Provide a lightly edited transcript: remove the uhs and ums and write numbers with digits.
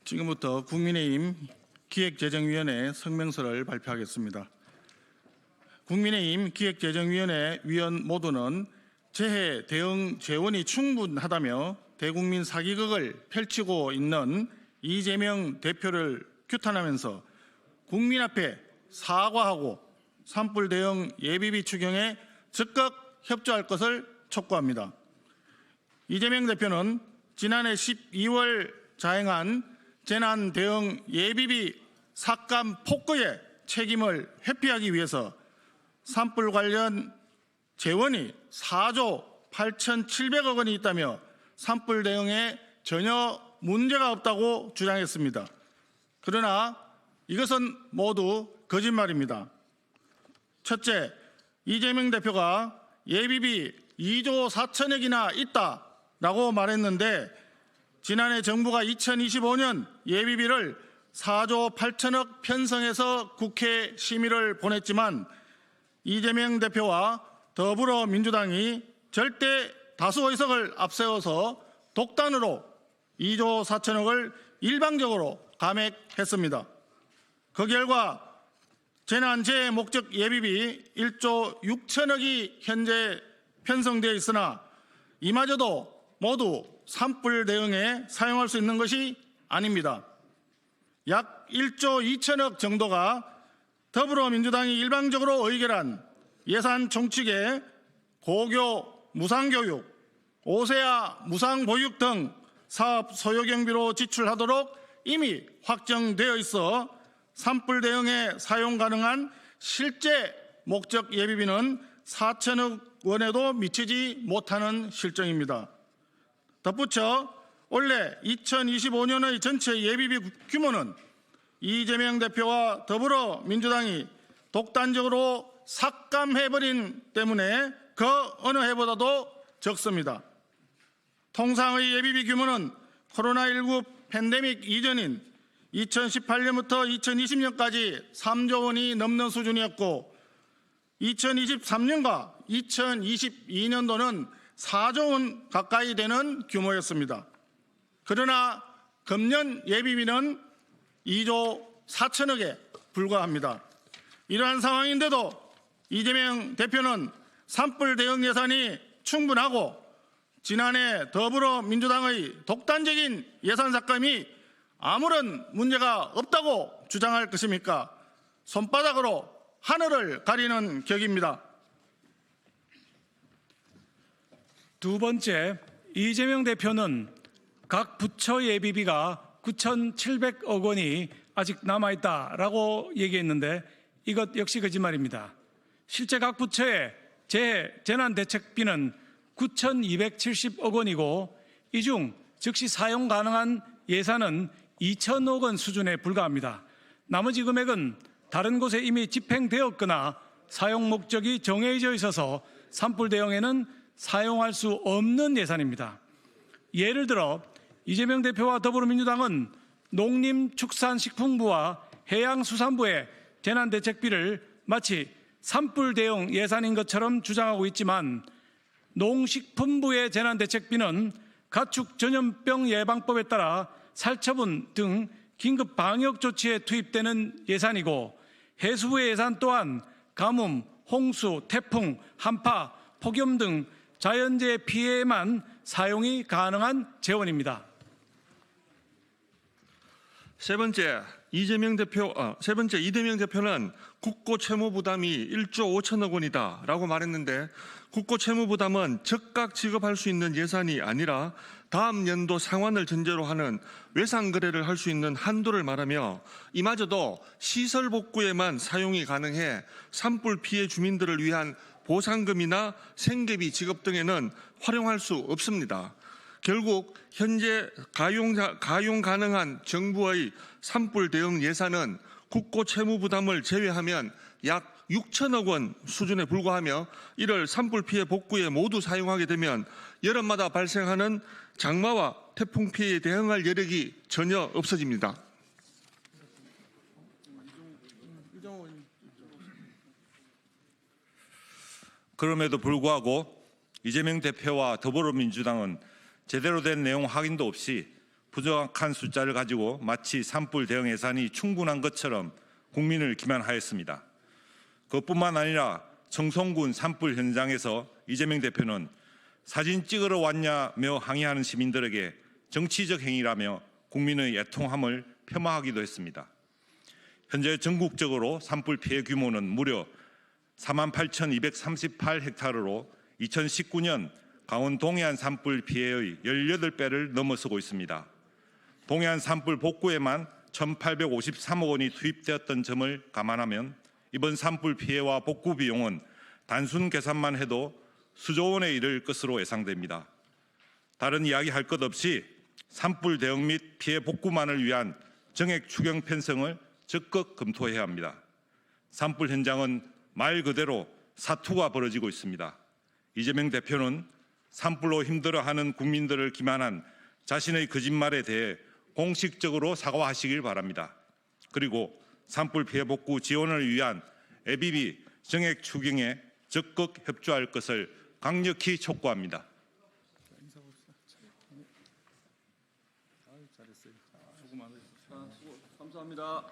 지금부터 국민의힘 기획재정위원회 성명서를 발표하겠습니다. 국민의힘 기획재정위원회 위원 모두는 재해 대응 재원이 충분하다며 대국민 사기극을 펼치고 있는 이재명 대표를 규탄하면서 국민 앞에 사과하고 산불 대응 예비비 추경에 적극 협조할 것을 촉구합니다. 이재명 대표는 지난해 12월 자행한 재난 대응 예비비 삭감 폭거의 책임을 회피하기 위해서 산불 관련 재원이 4조 8,700억 원이 있다며 산불 대응에 전혀 문제가 없다고 주장했습니다. 그러나 이것은 모두 거짓말입니다. 첫째, 이재명 대표가 예비비 2조 4천억이나 있다라고 말했는데 지난해 정부가 2025년 예비비를 4조 8천억 편성해서 국회 심의를 보냈지만 이재명 대표와 더불어민주당이 절대 다수 의석을 앞세워서 독단으로 2조 4천억을 일방적으로 감액했습니다. 그 결과 재난재해 목적 예비비 1조 6천억이 현재 편성되어 있으나 이마저도 모두 산불 대응에 사용할 수 있는 것이 아닙니다. 약 1조 2천억 정도가 더불어민주당이 일방적으로 의결한 예산 총칙에 고교 무상교육, 5세아 무상보육 등 사업 소요경비로 지출하도록 이미 확정되어 있어 산불 대응에 사용 가능한 실제 목적 예비비는 4천억 원에도 미치지 못하는 실정입니다. 덧붙여 원래 2025년의 전체 예비비 규모는 이재명 대표와 더불어민주당이 독단적으로 삭감해버린 때문에 그 어느 해보다도 적습니다. 통상의 예비비 규모는 코로나19 팬데믹 이전인 2018년부터 2020년까지 3조 원이 넘는 수준이었고 2023년과 2022년도는 4조 원 가까이 되는 규모였습니다. 그러나 금년 예비비는 2조 4천억에 불과합니다. 이러한 상황인데도 이재명 대표는 산불 대응 예산이 충분하고 지난해 더불어민주당의 독단적인 예산 삭감이 아무런 문제가 없다고 주장할 것입니까? 손바닥으로 하늘을 가리는 격입니다. 두 번째, 이재명 대표는 각 부처 예비비가 9,700억 원이 아직 남아있다라고 얘기했는데 이것 역시 거짓말입니다. 실제 각 부처의 재난대책비는 9,270억 원이고 이 중 즉시 사용 가능한 예산은 2천억 원 수준에 불과합니다. 나머지 금액은 다른 곳에 이미 집행되었거나 사용 목적이 정해져 있어서 산불 대응에는 사용할 수 없는 예산입니다. 예를 들어 이재명 대표와 더불어민주당은 농림축산식품부와 해양수산부의 재난대책비를 마치 산불 대응 예산인 것처럼 주장하고 있지만 농식품부의 재난대책비는 가축 전염병 예방법에 따라 살처분 등 긴급 방역 조치에 투입되는 예산이고 해수부의 예산 또한 가뭄, 홍수, 태풍, 한파, 폭염 등 자연재해 피해에만 사용이 가능한 재원입니다. 세 번째, 이재명 대표는 국고 채무 부담이 1조 5천억 원이다라고 말했는데 국고 채무 부담은 즉각 지급할 수 있는 예산이 아니라 다음 연도 상환을 전제로 하는 외상 거래를 할 수 있는 한도를 말하며 이마저도 시설 복구에만 사용이 가능해 산불 피해 주민들을 위한 보상금이나 생계비 지급 등에는 활용할 수 없습니다. 결국 현재 가용 가능한 정부의 산불 대응 예산은 국고 채무 부담을 제외하면 약 6천억 원 수준에 불과하며 이를 산불 피해 복구에 모두 사용하게 되면 여름마다 발생하는 장마와 태풍 피해에 대응할 여력이 전혀 없어집니다. 그럼에도 불구하고 이재명 대표와 더불어민주당은 제대로 된 내용 확인도 없이 부정확한 숫자를 가지고 마치 산불 대응 예산이 충분한 것처럼 국민을 기만하였습니다. 그것뿐만 아니라 청송군 산불 현장에서 이재명 대표는 사진 찍으러 왔냐며 항의하는 시민들에게 정치적 행위라며 국민의 애통함을 폄하하기도 했습니다. 현재 전국적으로 산불 피해 규모는 무려 48,238헥타르로 2019년 강원 동해안 산불 피해의 18배를 넘어서고 있습니다. 동해안 산불 복구에만 1,853억 원이 투입되었던 점을 감안하면 이번 산불 피해와 복구 비용은 단순 계산만 해도 수조 원에 이를 것으로 예상됩니다. 다른 이야기 할 것 없이 산불 대응 및 피해 복구만을 위한 정액 추경 편성을 적극 검토해야 합니다. 산불 현장은 말 그대로 사투가 벌어지고 있습니다. 이재명 대표는 산불로 힘들어하는 국민들을 기만한 자신의 거짓말에 대해 공식적으로 사과하시길 바랍니다. 그리고 산불 피해 복구 지원을 위한 예비비 정액 추경에 적극 협조할 것을 강력히 촉구합니다. 감사합니다.